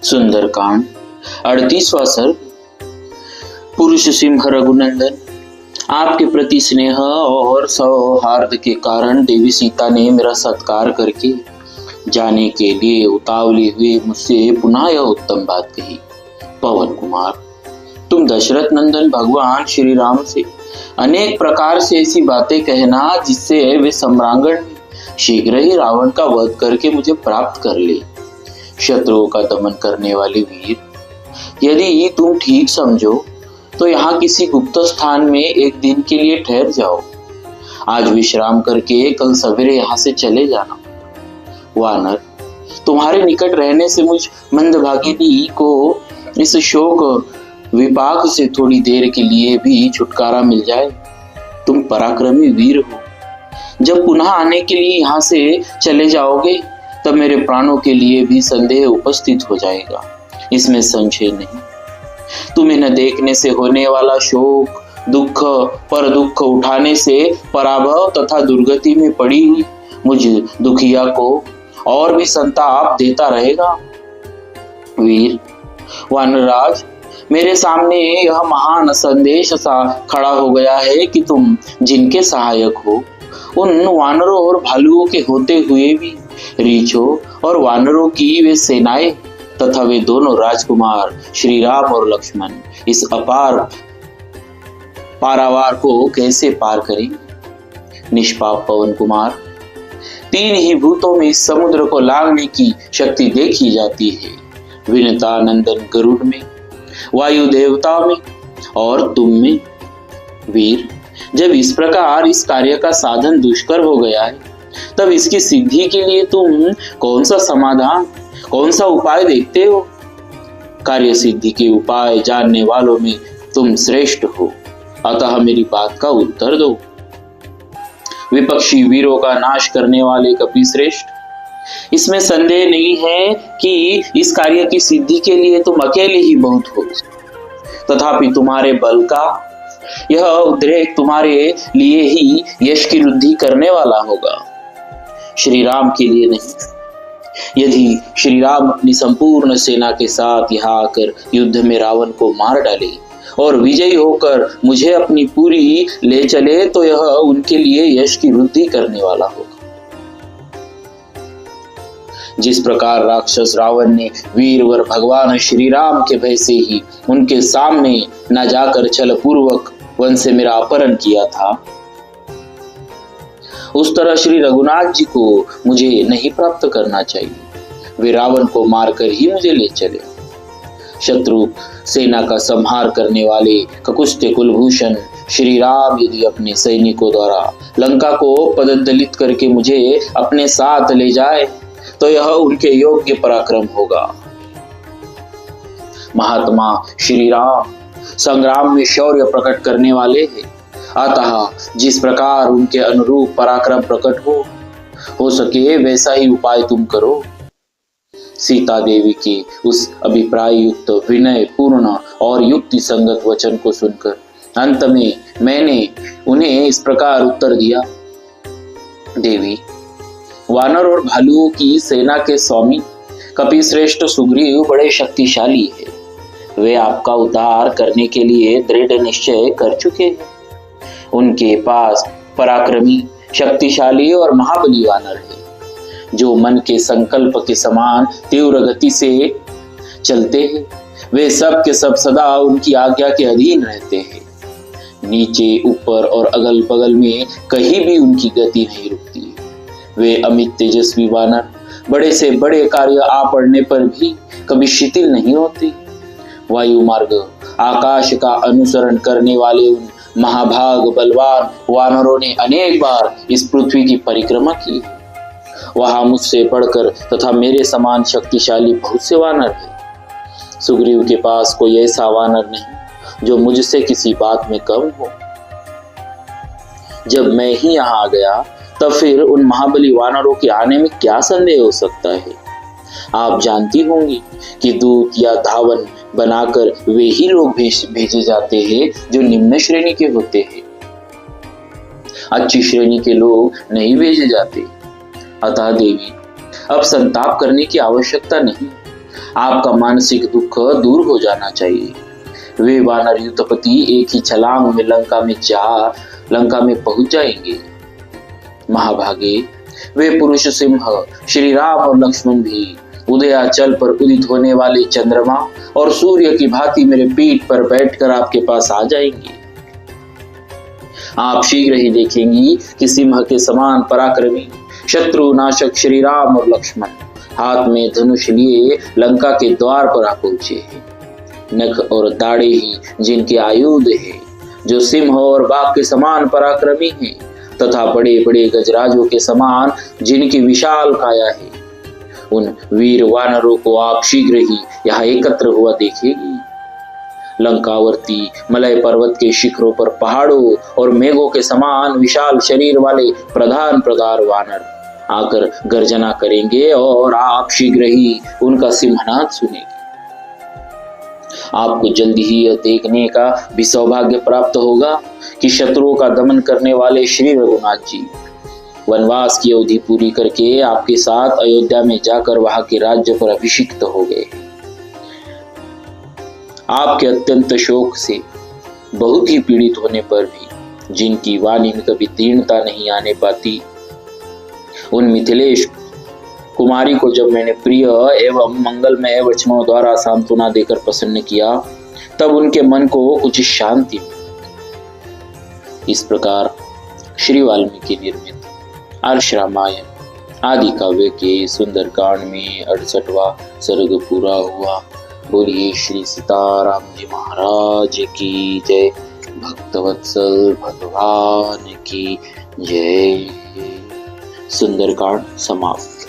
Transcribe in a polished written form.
सुंदरकांड 38वां सर्ग। पुरुष सिंह रघुनंदन, आपके प्रति स्नेह और सौहार्द के कारण देवी सीता ने मेरा सत्कार करके जाने के लिए उतावली हुए मुझसे पुनः यह उत्तम बात कही। पवन कुमार, तुम दशरथ नंदन भगवान श्री राम से अनेक प्रकार से ऐसी बातें कहना जिससे वे सम्रांगण में शीघ्र ही रावण का वध करके मुझे प्राप्त कर ले। शत्रुओं का दमन करने वाले वीर, यदि तुम ठीक समझो तो यहाँ किसी गुप्त स्थान में एक दिन के लिए ठहर जाओ। आज विश्राम करके कल सवेरे यहाँ से चले जाना। वानर, तुम्हारे निकट रहने से मुझ मंदभागिनी को इस शोक विपाक से थोड़ी देर के लिए भी छुटकारा मिल जाए। तुम पराक्रमी वीर हो, जब पुनः आने के लिए यहाँ से चले जाओगे तब मेरे प्राणों के लिए भी संदेह उपस्थित हो जाएगा, इसमें संशय नहीं। तुम्हें न देखने से होने वाला शोक, दुख पर दुख उठाने से पराभव तथा दुर्गति में पड़ी हुई मुझ दुखिया को और भी संताप देता रहेगा। वीर वानरराज, मेरे सामने यह महान संदेश सा खड़ा हो गया है कि तुम जिनके सहायक हो, उन वानरों और भालुओं के होते हुए भी रीछों और वानरों की वे सेनाएं तथा वे दोनों राजकुमार श्री राम और लक्ष्मण इस अपार पारावार को कैसे पार करेंगे। निष्पाप पवन कुमार, तीन ही भूतों में इस समुद्र को लांघने की शक्ति देखी जाती है, विनता नंदन गरुड़ में, वायु देवता में और तुम में। वीर, जब इस प्रकार इस कार्य का साधन दुष्कर हो गया है, तब इसकी सिद्धि के लिए तुम कौन सा समाधान, कौन सा उपाय देखते हो। कार्य सिद्धि के उपाय जानने वालों में तुम श्रेष्ठ हो, अतः मेरी बात का उत्तर दो। विपक्षी वीरों का नाश करने वाले कपि श्रेष्ठ, इसमें संदेह नहीं है कि इस कार्य की सिद्धि के लिए तुम अकेले ही बहुत हो, तथापि तुम्हारे बल का यह उद्रेक तुम्हारे लिए ही यश की वृद्धि करने वाला होगा, श्री राम के लिए नहीं। यदि श्री राम अपनी संपूर्ण सेना के साथ यहाँ आकर युद्ध में रावण को मार डाले और विजयी होकर मुझे अपनी पूरी ले चले तो यह उनके लिए यश की वृद्धि करने वाला होगा। जिस प्रकार राक्षस रावण ने वीरवर भगवान श्री राम के भय से ही उनके सामने न जाकर छल पूर्वक वन से मेरा अपहरण किया था, उस तरह श्री रघुनाथ जी को मुझे नहीं प्राप्त करना चाहिए। वे रावण को मारकर ही मुझे ले चले। शत्रु सेना का संहार करने वाले ककुस्त्य कुलभूषण श्री राम यदि अपने सैनिकों द्वारा लंका को पददलित करके मुझे अपने साथ ले जाए तो यह उनके योग्य पराक्रम होगा। महात्मा श्री राम संग्राम में शौर्य प्रकट करने वाले हैं, अतः जिस प्रकार उनके अनुरूप पराक्रम प्रकट हो सके वैसा ही उपाय तुम करो। सीता देवी के उस अभिप्राय युक्त विनय पूर्ण और युक्ति संगत वचन को सुनकर अंत में मैंने उन्हें इस प्रकार उत्तर दिया। देवी, वानर और भालुओं की सेना के स्वामी कपिश्रेष्ठ सुग्रीव बड़े शक्तिशाली है। वे आपका उद्धार करने के लिए दृढ़ निश्चय कर चुके हैं। उनके पास पराक्रमी, शक्तिशाली और महाबली वानर है, जो मन के संकल्प के समान तीव्र गति से चलते हैं। वे सब के सब सदा उनकी आज्ञा के अधीन रहते हैं। नीचे, ऊपर और अगल बगल में कहीं भी उनकी गति नहीं रुकती है। वे अमित तेजस्वी वानर बड़े से बड़े कार्य आ पड़ने पर भी कभी शिथिल नहीं होते। वायु मार्ग, आकाश का अनुसरण करने वाले उन महाभाग बलवान वानरों ने अनेक बार इस पृथ्वी की परिक्रमा की। वहां मुझसे बढ़कर तथा मेरे समान शक्तिशाली बहुत से वानर हैं। सुग्रीव के पास कोई ऐसा वानर नहीं जो मुझसे किसी बात में कम हो। जब मैं ही यहाँ आ गया तब फिर उन महाबली वानरों के आने में क्या संदेह हो सकता है। आप जानती होंगी कि दूत या धावन बनाकर वे ही लोग भेजे जाते हैं जो निम्न श्रेणी के होते हैं, अच्छी श्रेणी के लोग नहीं भेजे जाते। अतः देवी, अब संताप करने की आवश्यकता नहीं। आपका मानसिक दुख दूर हो जाना चाहिए। वे वानर युद्धपति एक ही छलांग में लंका में पहुंच जाएंगे। महाभागे, वे पुरुष सिंह श्री राम और लक्ष्मण भी उदयाचल पर उदित होने वाले चंद्रमा और सूर्य की भांति मेरे पीठ पर बैठकर आपके पास आ जाएंगे। आप शीघ्र ही देखेंगी कि सिंह के समान पराक्रमी शत्रु नाशक श्री राम और लक्ष्मण हाथ में धनुष लिए लंका के द्वार पर आ पहुंचे हैं। नख और दाढ़े ही जिनके आयुध है, जो सिंह और बाघ के समान पराक्रमी हैं, तथा बड़े बड़े गजराजों के समान जिनकी विशाल काया है, उन वीर वानरों को आप शीघ्र ही यहाँ एकत्र हुआ देखेगी। लंकावर्ती मलय पर्वत के शिखरों पर पहाड़ों और मेघों के समान विशाल शरीर वाले प्रधान वानर आकर गर्जना करेंगे और आप शीघ्र ही उनका सिंहनाद सुनेंगे। आपको जल्दी ही यह देखने का भी सौभाग्य प्राप्त होगा कि शत्रुओं का दमन करने वाले श्री रघुनाथ जी वनवास की अवधि पूरी करके आपके साथ अयोध्या में जाकर वहां के राज्य पर अभिषिक्त हो गए। आपके अत्यंत शोक से बहुत ही पीड़ित होने पर भी जिनकी वाणी में कभी दीनता नहीं आने पाती, उन मिथिलेश कुमारी को जब मैंने प्रिय एवं मंगलमय वचनों द्वारा सांत्वना देकर प्रसन्न किया, तब उनके मन को कुछ शांति मिली। इस प्रकार श्री वाल्मीकि निर्मित आर्ष रामायण आदि काव्य के सुंदरकांड में 68वां सर्ग पूरा हुआ। बोलिए श्री सीताराम जी महाराज की जय। भक्तवत्सल भगवान की जय। सुंदरकांड समाप्त।